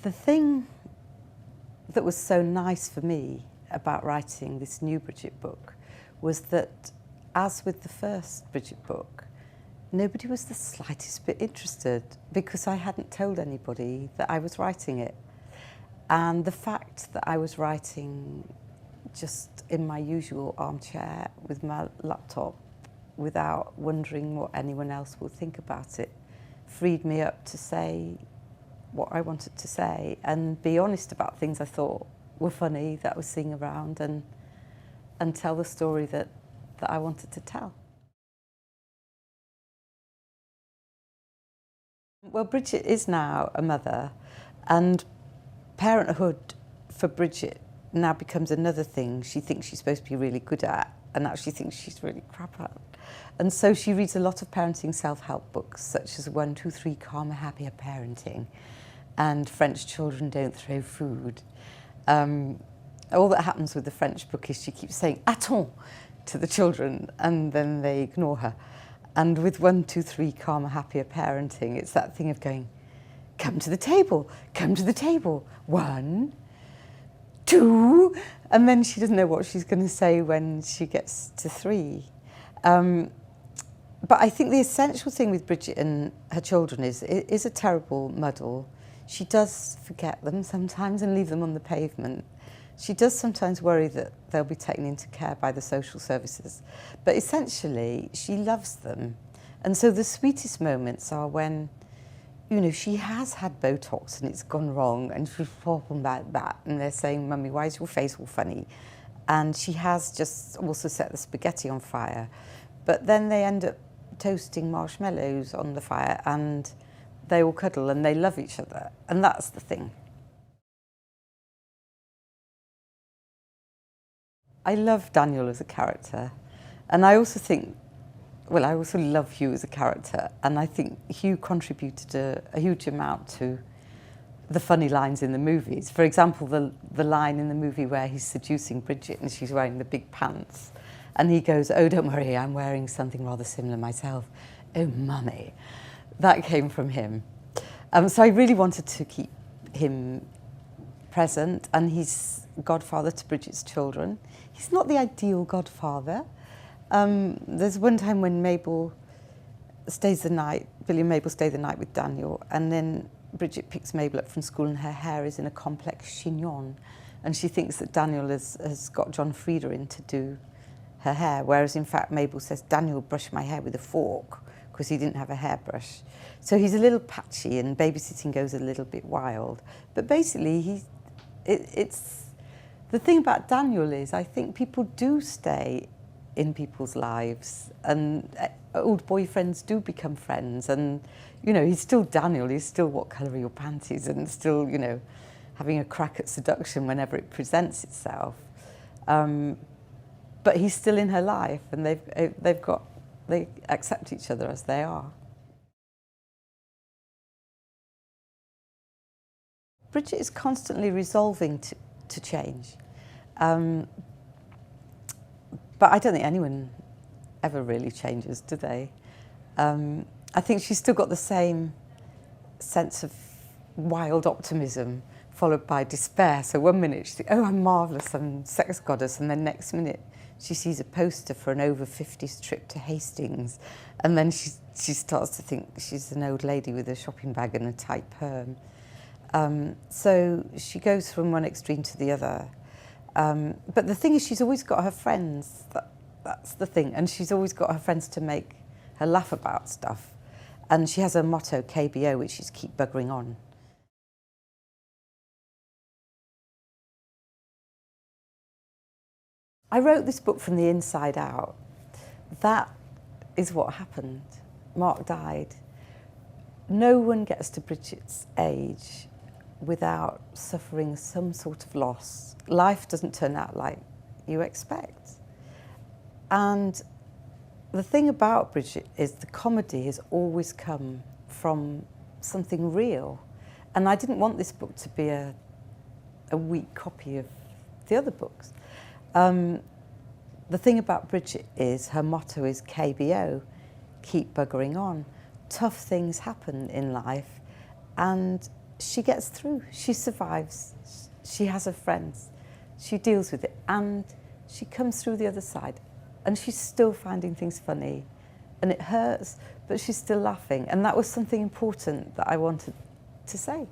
The thing that was so nice for me about writing this new Bridget book was that, as with the first Bridget book, nobody was the slightest bit interested because I hadn't told anybody that I was writing it. And the fact that I was writing just in my usual armchair with my laptop without wondering what anyone else will think about it freed me up to say what I wanted to say and be honest about things I thought were funny that I was seeing around and tell the story that I wanted to tell. Well, Bridget is now a mother, and parenthood for Bridget now becomes another thing she thinks she's supposed to be really good at and actually thinks she's really crap at. And so she reads a lot of parenting self-help books, such as 1, 2, 3, Calmer, Happier Parenting, and French Children Don't Throw Food. All that happens with the French book is she keeps saying "attends" to the children and then they ignore her. And with 1, 2, 3, Calmer, Happier Parenting, it's that thing of going, come to the table, 1, 2, and then she doesn't know what she's going to say when she gets to 3. But I think the essential thing with Bridget and her children is it is a terrible muddle. She does forget them sometimes and leave them on the pavement. She does sometimes worry that they'll be taken into care by the social services. But essentially, she loves them. And so the sweetest moments are when, you know, she has had Botox and it's gone wrong and she's talking about that and they're saying, "Mummy, why is your face all funny?" And she has just also set the spaghetti on fire. But then they end up toasting marshmallows on the fire and they all cuddle and they love each other. And that's the thing. I love Daniel as a character. And I also think, well, I also love Hugh as a character. And I think Hugh contributed a huge amount to the funny lines in the movies. For example, the line in the movie where he's seducing Bridget and she's wearing the big pants. And he goes, "Oh, don't worry, I'm wearing something rather similar myself. Oh, mummy." That came from him. So I really wanted to keep him present, and he's godfather to Bridget's children. He's not the ideal godfather. There's one time when Billy and Mabel stay the night with Daniel, and then Bridget picks Mabel up from school and her hair is in a complex chignon, and she thinks that Daniel has got John Frieda in to do her hair, whereas in fact Mabel says, "Daniel brushed my hair with a fork," because he didn't have a hairbrush. So he's a little patchy and babysitting goes a little bit wild. But basically, it's the thing about Daniel is I think people do stay in people's lives and old boyfriends do become friends, and you know, he's still Daniel, he's still "What colour are your panties?" and still, you know, having a crack at seduction whenever it presents itself. But he's still in her life and they accept each other as they are. Bridget is constantly resolving to change. But I don't think anyone ever really changes, do they? I think she's still got the same sense of wild optimism followed by despair. So one minute she thinks, "Oh, I'm marvellous, I'm sex goddess," and then next minute she sees a poster for an over-50s trip to Hastings, and then she starts to think she's an old lady with a shopping bag and a tight perm. So she goes from one extreme to the other. But the thing is, she's always got her friends. That's the thing. And she's always got her friends to make her laugh about stuff. And she has a motto, KBO, which is keep buggering on. I wrote this book from the inside out. That is what happened. Mark died. No one gets to Bridget's age without suffering some sort of loss. Life doesn't turn out like you expect. And the thing about Bridget is the comedy has always come from something real. And I didn't want this book to be a weak copy of the other books. The thing about Bridget is her motto is KBO, keep buggering on. Tough things happen in life, and she gets through, she survives, she has her friends, she deals with it, and she comes through the other side, and she's still finding things funny, and it hurts, but she's still laughing, and that was something important that I wanted to say.